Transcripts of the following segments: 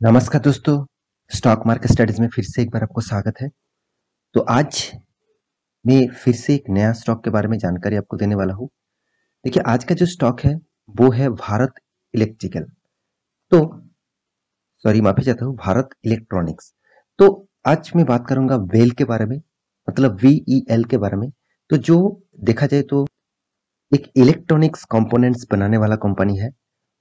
नमस्कार दोस्तों, stock market studies में फिर से एक बार आपको स्वागत है। तो आज मैं फिर से एक नया स्टॉक के बारे में जानकारी आपको देने वाला हूँ। देखिए, आज का जो स्टॉक है वो है भारत इलेक्ट्रिकल। तो सॉरी, माफी चाहता हूँ, भारत इलेक्ट्रॉनिक्स। तो आज मैं बात करूंगा वेल के बारे में, मतलब VEL के बारे में। तो जो देखा जाए तो एक इलेक्ट्रॉनिक्स कंपोनेंट्स बनाने वाला कंपनी है,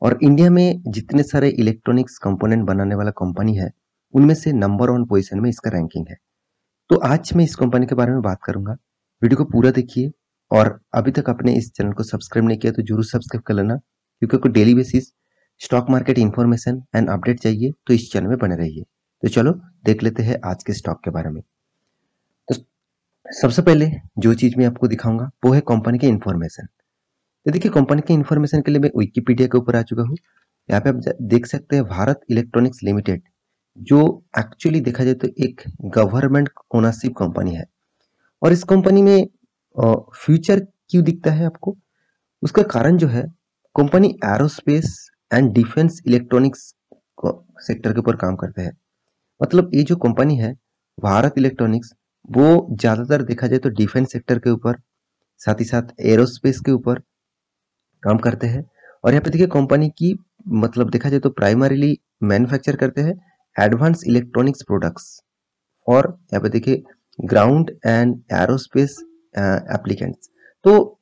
और इंडिया में जितने सारे इलेक्ट्रॉनिक्स कंपोनेंट बनाने वाला कंपनी है उनमें से नंबर 1 पोजीशन में इसका रैंकिंग है। तो आज मैं इस कंपनी के बारे में बात करूंगा। वीडियो को पूरा देखिए, और अभी तक आपने इस चैनल को सब्सक्राइब नहीं किया तो जरूर सब्सक्राइब कर लेना, क्योंकि आपको daily basis stock market information and update चाहिए तो इस चैनल में बने रहिए। तो चलो देख लेते हैं आज के स्टॉक के बारे में। तो सबसे पहले जो चीज मैं आपको दिखाऊंगा वो है कंपनी की इंफॉर्मेशन। तो देखिए, कंपनी के इन्फॉर्मेशन के लिए मैं विकिपीडिया के ऊपर आ चुका हूँ। यहाँ पे आप देख सकते हैं भारत इलेक्ट्रॉनिक्स लिमिटेड, जो एक्चुअली देखा जाए तो एक गवर्नमेंट ओनरशिप कंपनी है। और इस कंपनी में फ्यूचर क्यों दिखता है आपको, उसका कारण जो है, company aerospace and defence electronics sector के ऊपर काम करते हैं। मतलब ये जो कंपनी है भारत इलेक्ट्रॉनिक्स, वो ज्यादातर देखा जाए तो डिफेंस सेक्टर के ऊपर, साथ ही साथ एरोस्पेस के ऊपर काम करते हैं। और यहाँ पे देखिए कंपनी की, मतलब देखा जाए तो प्राइमरीली मैन्युफैक्चर करते हैं एडवांस इलेक्ट्रॉनिक्स प्रोडक्ट्स, और यहाँ पे देखिए ग्राउंड एंड एरोस्पेस एप्लीकेंट्स। तो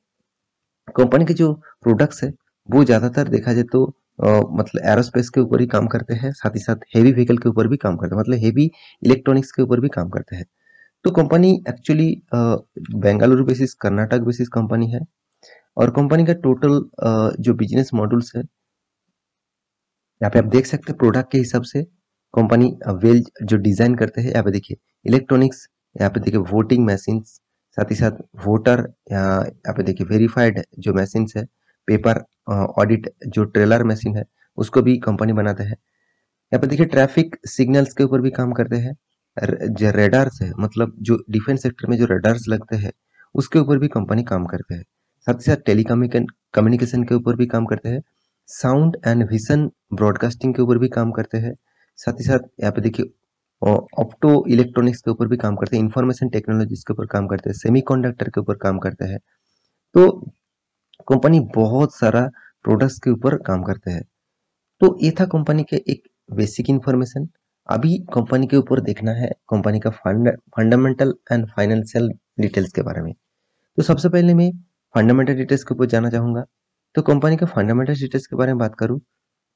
कंपनी के जो प्रोडक्ट्स है वो ज्यादातर देखा जाए तो मतलब एरोस्पेस के ऊपर ही काम करते हैं, साथ ही साथ हेवी व्हीकल के ऊपर भी काम करते हैं, मतलब हेवी इलेक्ट्रॉनिक्स के ऊपर भी काम करते हैं। तो company actually Bengaluru basis, Karnataka basis company है। और कंपनी का टोटल जो बिजनेस मॉड्यूल्स है, यहाँ पे आप देख सकते हैं प्रोडक्ट के हिसाब से कंपनी वेल जो डिजाइन करते हैं। यहाँ पे देखिए इलेक्ट्रॉनिक्स, यहाँ पे देखिए वोटिंग मशीन, साथ ही साथ वोटर, यहाँ पे देखिए वेरीफाइड जो मशीन है, पेपर ऑडिट जो ट्रेलर मशीन है उसको भी कंपनी बनाते हैं। यहाँ पे देखिए ट्रैफिक सिग्नल्स के ऊपर भी काम करते हैं। जो रेडार्स है, मतलब जो डिफेंस सेक्टर में जो रेडार्स लगते हैं उसके ऊपर भी कंपनी काम करते हैं। साथ ही साथ कम्युनिकेशन के ऊपर भी काम करते हैं। साउंड एंड विजन ब्रॉडकास्टिंग के ऊपर भी काम करते हैं। साथ ही साथ यहाँ पे देखिए ऑप्टो इलेक्ट्रॉनिक्स के ऊपर भी काम करते हैं, इंफॉर्मेशन टेक्नोलॉजीज के ऊपर काम करते हैं, सेमीकंडक्टर के ऊपर काम करते हैं। तो कंपनी बहुत सारा प्रोडक्ट्स के ऊपर काम करते हैं। तो ये था कंपनी के एक बेसिक इंफॉर्मेशन। अभी कंपनी के ऊपर देखना है कंपनी का फंडामेंटल एंड फाइनेंशियल डिटेल्स के बारे में। तो सबसे पहले मैं फंडामेंटल डिटेल्स के ऊपर जाना चाहूंगा। तो कंपनी का फंडामेंटल डिटेल्स के बारे में बात करूं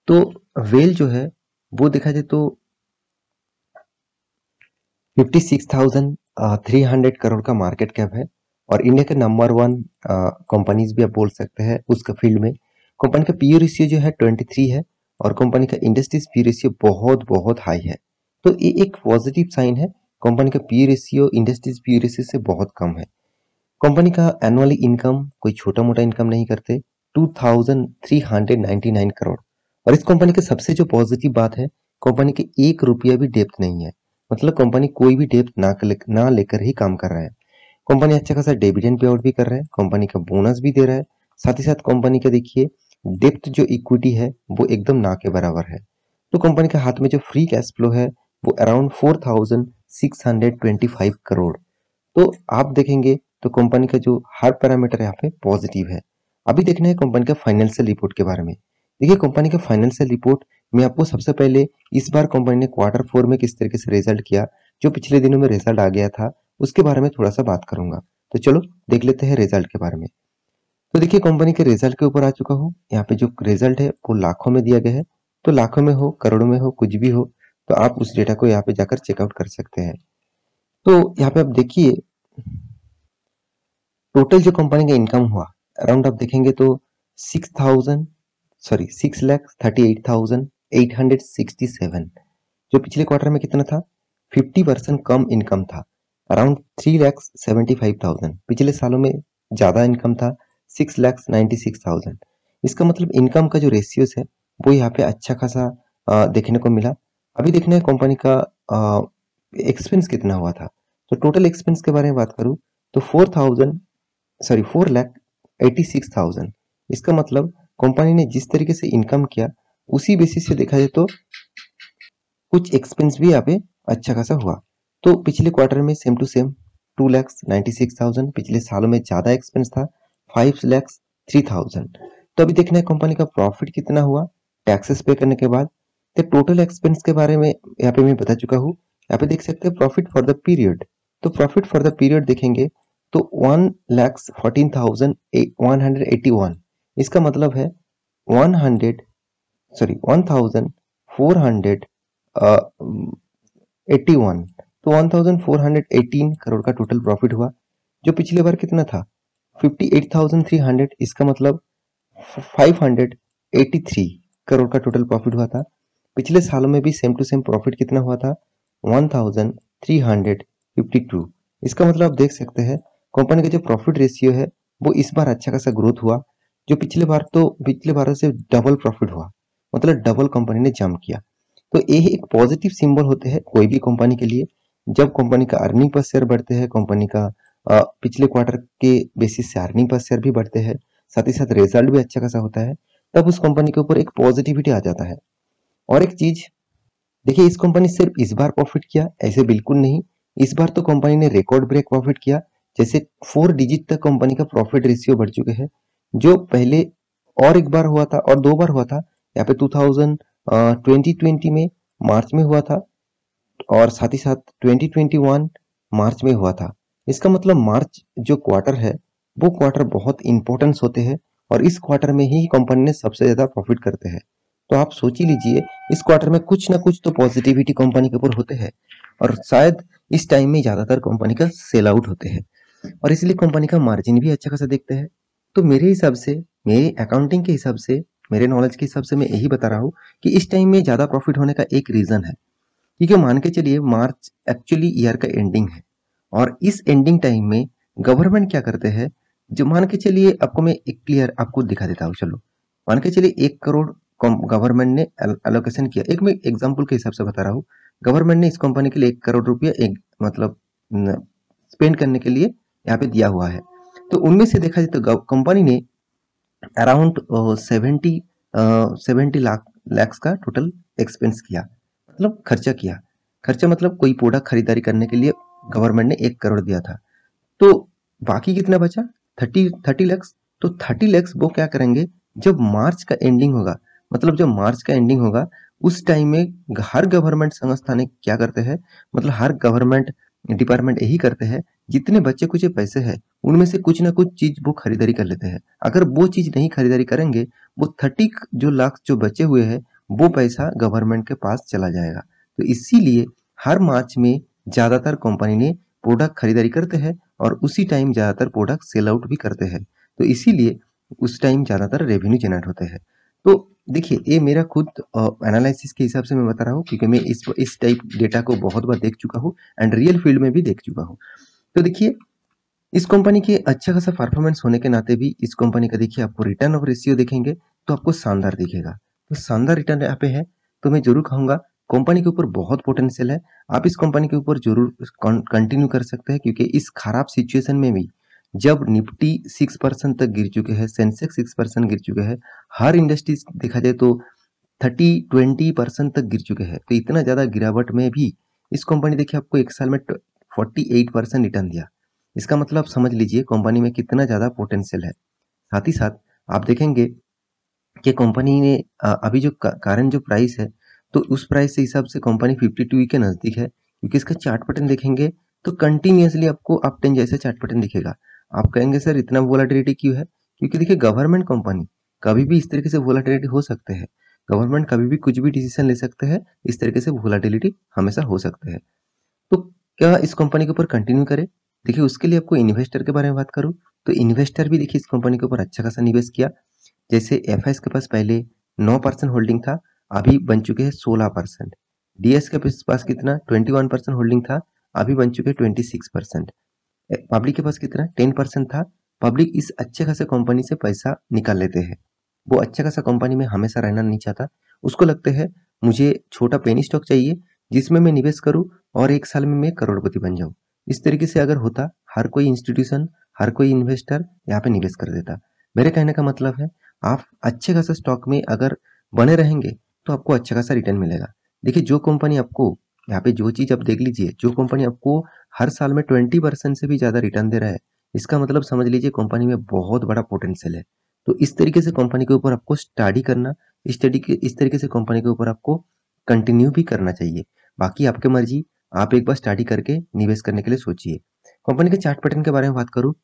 तो वेल जो है वो देखा जाए तो 56,300 करोड़ का मार्केट कैप है, और इंडिया के नंबर 1 कंपनीज भी आप बोल सकते हैं उसका फील्ड में। कंपनी का पीई रेशियो जो है 23 है, और कंपनी का इंडस्ट्रीज पी रेशियो बहुत बहुत हाई है। तो ये एक पॉजिटिव साइन है। कंपनी का P ratio industries P ratio से बहुत कम है। कंपनी का एनुअली इनकम कोई छोटा मोटा इनकम नहीं करते, 2,399 करोड़। और इस कंपनी की सबसे जो पॉजिटिव बात है, कंपनी के 1 रुपया भी डेप्थ नहीं है। मतलब कंपनी कोई भी डेप्थ ना लेकर ही काम कर रहा है। कंपनी अच्छा खासा डिविडेंड पे आउट भी कर रहा है, कंपनी का बोनस भी दे रहा है। साथ ही साथ कंपनी का देखिए डेप्थ जो इक्विटी है वो एकदम ना के बराबर है। तो कंपनी के हाथ में जो फ्री कैश फ्लो है वो अराउंड 4,625 करोड़। तो आप देखेंगे तो कंपनी का जो हर पैरामीटर यहाँ पे पॉजिटिव है। अभी देखना है कंपनी का फाइनेंशियल रिपोर्ट के बारे में। देखिए कंपनी का फाइनेंशियल रिपोर्ट में आपको सबसे पहले, इस बार कंपनी ने Q4 में किस तरीके से रिजल्ट किया, जो पिछले दिनों में रिजल्ट आ गया था, उसके बारे में थोड़ा सा बात करूंगा। तो चलो देख लेते हैं रिजल्ट के बारे में। तो देखिए कंपनी के रिजल्ट के ऊपर आ चुका हूँ। यहाँ पे जो रिजल्ट है वो लाखों में दिया गया है। तो लाखों में हो, करोड़ों में हो, कुछ भी हो, तो आप उस डेटा को यहाँ पे जाकर चेकआउट कर सकते हैं। तो यहाँ पे आप देखिए टोटल जो कंपनी का इनकम हुआ, अराउंड आप देखेंगे तो 6,38,867। जो पिछले क्वार्टर में कितना था, 50% कम इनकम था, अराउंड 3,75,000। पिछले सालों में ज्यादा इनकम था, 6,96,000। इसका मतलब इनकम का जो रेशियोज है वो यहाँ पे अच्छा खासा देखने को मिला। अभी देखना है कंपनी का एक्सपेंस कितना हुआ था। तो टोटल एक्सपेंस के बारे में बात करूं तो 4,86,000। इसका मतलब कंपनी ने जिस तरीके से इनकम किया उसी बेसिस से देखा जाए तो कुछ एक्सपेंस भी यहाँ पे अच्छा खासा हुआ। तो पिछले क्वार्टर में सेम टू सेम 2,96,000, पिछले सालों में ज्यादा एक्सपेंस था 5,03,000। तो अभी देखना है कंपनी का प्रॉफिट कितना हुआ टैक्सेस पे करने के बाद। तो टोटल एक्सपेंस के बारे में यहाँ पे मैं बता चुका हूँ। यहाँ पे देख सकते हैं प्रॉफिट फॉर द पीरियड। तो प्रॉफिट फॉर द पीरियड देखेंगे तो 1,14,181। इसका मतलब है 1,481। तो 1,418 करोड़ का टोटल प्रॉफिट हुआ, जो पिछले बार कितना था 58,300। इसका मतलब 583 करोड़ का टोटल प्रॉफिट हुआ था। पिछले सालों में भी सेम टू सेम प्रॉफिट कितना हुआ था 1,352। इसका मतलब आप देख सकते हैं कंपनी का जो प्रॉफिट रेशियो है वो इस बार अच्छा खासा ग्रोथ हुआ, जो पिछले बार से डबल प्रॉफिट हुआ, मतलब डबल कंपनी ने जंप किया। तो ये एक पॉजिटिव सिंबल होते हैं कोई भी कंपनी के लिए। जब कंपनी का अर्निंग पर शेयर बढ़ते हैं, कंपनी का पिछले क्वार्टर के बेसिस से अर्निंग पर शेयर भी बढ़ते हैं, साथ ही साथ रिजल्ट भी अच्छा खासा होता है, तब उस कंपनी के ऊपर एक पॉजिटिविटी आ जाता है। और एक चीज देखिए, इस कंपनी सिर्फ इस बार प्रॉफिट किया ऐसे बिल्कुल नहीं। इस बार तो कंपनी ने रिकॉर्ड ब्रेक प्रॉफिट किया। जैसे 4 डिजिट तक कंपनी का प्रॉफिट रेशियो बढ़ चुके हैं, जो पहले और एक बार हुआ था और 2 बार हुआ था। यहाँ पे 2020 में मार्च में हुआ था, और साथ ही साथ 2021 मार्च में हुआ था। इसका मतलब मार्च जो क्वार्टर है वो क्वार्टर बहुत इंपॉर्टेंस होते हैं, और इस क्वार्टर में ही कंपनी ने सबसे ज्यादा प्रॉफिट करते हैं। तो आप सोच ही लीजिए इस क्वार्टर में कुछ ना कुछ तो पॉजिटिविटी कंपनी के ऊपर होते हैं, और शायद इस टाइम में ज्यादातर कंपनी का सेल आउट होते हैं, और इसलिए कंपनी का मार्जिन भी अच्छा खासा देखते हैं। तो मेरे हिसाब से, मेरे अकाउंटिंग के हिसाब से, मेरे नॉलेज के हिसाब से मैं यही बता रहा हूँ कि इस टाइम में ज्यादा प्रॉफिट होने का एक रीजन है, क्योंकि मान के चलिए मार्च एक्चुअली ईयर का एंडिंग है, और इस एंडिंग टाइम में गवर्नमेंट क्या करते हैं, जो मान के चलिए आपको मैं एक क्लियर आपको दिखा देता हूँ। चलो मान के चलिए 1 करोड़ गवर्नमेंट ने एलोकेशन किया, एक मैं एग्जांपल के हिसाब से बता रहा हूँ। गवर्नमेंट ने इस कंपनी के लिए 1 करोड़ रुपया एक मतलब स्पेंड करने के लिए यहाँ पे दिया हुआ है। तो उनमें से देखा जाए तो कंपनी ने अराउंड 70 लैक्स का टोटल एक्सपेंस किया, मतलब खर्चा किया। खर्चा मतलब कोई प्रोडक्ट खरीदारी करने के लिए गवर्नमेंट ने 1 करोड़ दिया था। तो बाकी कितना बचा 30 लैक्स। तो 30 लैक्स वो क्या करेंगे, जब मार्च का एंडिंग होगा, मतलब जब मार्च का एंडिंग होगा उस टाइम में हर गवर्नमेंट संस्था ने क्या करते हैं, मतलब हर गवर्नमेंट डिपार्टमेंट यही करते हैं, जितने बच्चे कुछ पैसे हैं उनमें से कुछ ना कुछ चीज वो खरीदारी कर लेते हैं। अगर वो चीज नहीं खरीदारी करेंगे, वो 30 लाख जो बचे हुए हैं वो पैसा गवर्नमेंट के पास चला जाएगा। तो इसीलिए हर मार्च में ज्यादातर कंपनी ने प्रोडक्ट खरीदारी करते हैं, और उसी टाइम ज्यादातर प्रोडक्ट सेल आउट भी करते हैं। तो इसीलिए उस टाइम ज्यादातर रेवेन्यू जनरेट होते हैं। तो देखिए, ये मेरा खुद एनालिसिस के हिसाब से मैं बता रहा हूँ, क्योंकि मैं इस टाइप डेटा को बहुत बार देख चुका हूँ एंड रियल फील्ड में भी देख चुका हूँ। तो देखिए, इस कंपनी के अच्छा खासा परफॉर्मेंस होने के नाते भी इस कंपनी का देखिए आपको रिटर्न ऑफ रेशियो देखेंगे तो आपको शानदार दिखेगा। तो शानदार रिटर्न यहाँ पे है। तो मैं जरूर कहूंगा कंपनी के ऊपर बहुत पोटेंशियल है। आप इस कंपनी के ऊपर जरूर कंटिन्यू कर सकते हैं, क्योंकि इस खराब सिचुएशन में भी जब निफ्टी 6% तक गिर चुके हैं, सेंसेक्स 6% गिर चुके हैं, हर इंडस्ट्री देखा जाए तो 30-20% तक गिर चुके हैं, तो इतना ज्यादा गिरावट में भी इस कंपनी देखिए आपको एक साल में 48% रिटर्न दिया। इसका मतलब समझ लीजिए कंपनी में कितना ज्यादा पोटेंशियल है। साथ ही साथ आप देखेंगे कि कंपनी ने अभी जो करंट जो प्राइस है, तो उस प्राइस से हिसाब से कंपनी 52 के नजदीक है, क्योंकि इसका चार्ट पैटर्न देखेंगे तो कंटिन्यूअसली आपको अप टेन जैसे चार्ट पैटर्न दिखेगा। आप कहेंगे सर इतना वोलाटिलिटी क्यों है, क्योंकि देखिए गवर्नमेंट कंपनी कभी भी इस तरीके से वोलाटिलिटी हो सकते हैं। गवर्नमेंट कभी भी कुछ भी डिसीजन ले सकते हैं, इस तरीके से वोलाटिलिटी हमेशा हो सकते हैं। तो क्या इस कंपनी के ऊपर कंटिन्यू करें? देखिए, उसके लिए आपको इन्वेस्टर के बारे में बात करूं तो इन्वेस्टर भी देखिए इस कंपनी के ऊपर अच्छा खासा निवेश किया। जैसे एफएस के पास पहले 9% होल्डिंग था, अभी बन चुके हैं 16%। डीएस के पास कितना 21% होल्डिंग था, अभी बन चुके हैं 26%। पब्लिक के पास कितना 10% था। पब्लिक इस अच्छे खासे कंपनी से पैसा निकाल लेते हैं। वो अच्छा खासा कंपनी में हमेशा रहना नहीं चाहता, उसको लगता है मुझे छोटा पेनी स्टॉक चाहिए जिसमें मैं निवेश करूं और एक साल में मैं करोड़पति बन जाऊं। इस तरीके से अगर होता, हर कोई इंस्टीट्यूशन, हर कोई इन्वेस्टर यहाँ पे निवेश कर देता। मेरे कहने का मतलब है आप अच्छे खासा स्टॉक में अगर बने रहेंगे तो आपको अच्छा खासा रिटर्न मिलेगा। देखिए जो कंपनी आपको यहाँ पे जो चीज़ आप देख लीजिए, जो कंपनी आपको हर साल में 20% से भी ज़्यादा रिटर्न दे रहा है, इसका मतलब समझ लीजिए कंपनी में बहुत बड़ा पोटेंशियल है। तो इस तरीके से कंपनी के ऊपर आपको स्टडी करना, इस तरीके से कंपनी के ऊपर आपको कंटिन्यू भी करना चाहिए। बाकी आपकी मर्जी, आप एक बार स्टडी करके निवेश करने के लिए सोचिए। कंपनी के चार्ट पैटर्न के बारे में बात करूँ,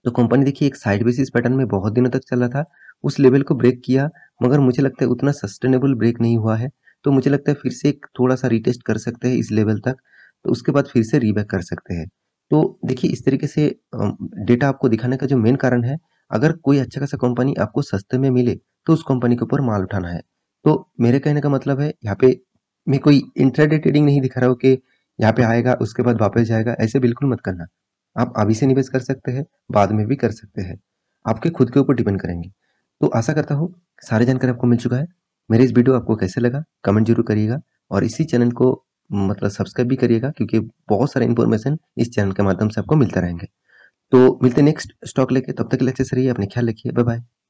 तो कंपनी देखिए एक साइड बेसिस पैटर्न में बहुत दिनों तक चला था, उस लेवल को ब्रेक किया, मगर मुझे लगता है उतना सस्टेनेबल ब्रेक नहीं हुआ है। तो मुझे लगता है फिर से एक थोड़ा-सा रीटेस्ट कर सकते हैं इस लेवल तक, तो उसके बाद फिर से रीबैक कर सकते हैं। तो देखिए इस तरीके से डेटा आपको दिखाने का जो मेन कारण है, अगर कोई अच्छा खासा कंपनी आपको सस्ते में मिले, तो उस कंपनी के ऊपर माल उठाना है। तो मेरे कहने का मतलब है यहाँ पे मैं कोई इंट्राडे ट्रेडिंग नहीं दिखा रहा हूँ कि यहाँ पे आएगा उसके बाद वापस जाएगा, ऐसे बिल्कुल मत करना। आप अभी से निवेश कर सकते हैं, बाद में भी कर सकते हैं। आपके खुद के ऊपर डिपेंड करेंगे। तो आशा करता हूँ सारी जानकारी आपको मिल चुका है। मेरे इस वीडियो आपको कैसे लगा कमेंट ज़रूर करिएगा और इसी चैनल को मतलब सब्सक्राइब भी करिएगा क्योंकि बहुत सारा इन्फॉर्मेशन इस चैनल के माध्यम से आपको मिलता रहेंगे। तो मिलते हैं नेक्स्ट स्टॉक लेके, तब तक के लिए अच्छे से रहिए, अपने ख्याल रखिए। Bye bye.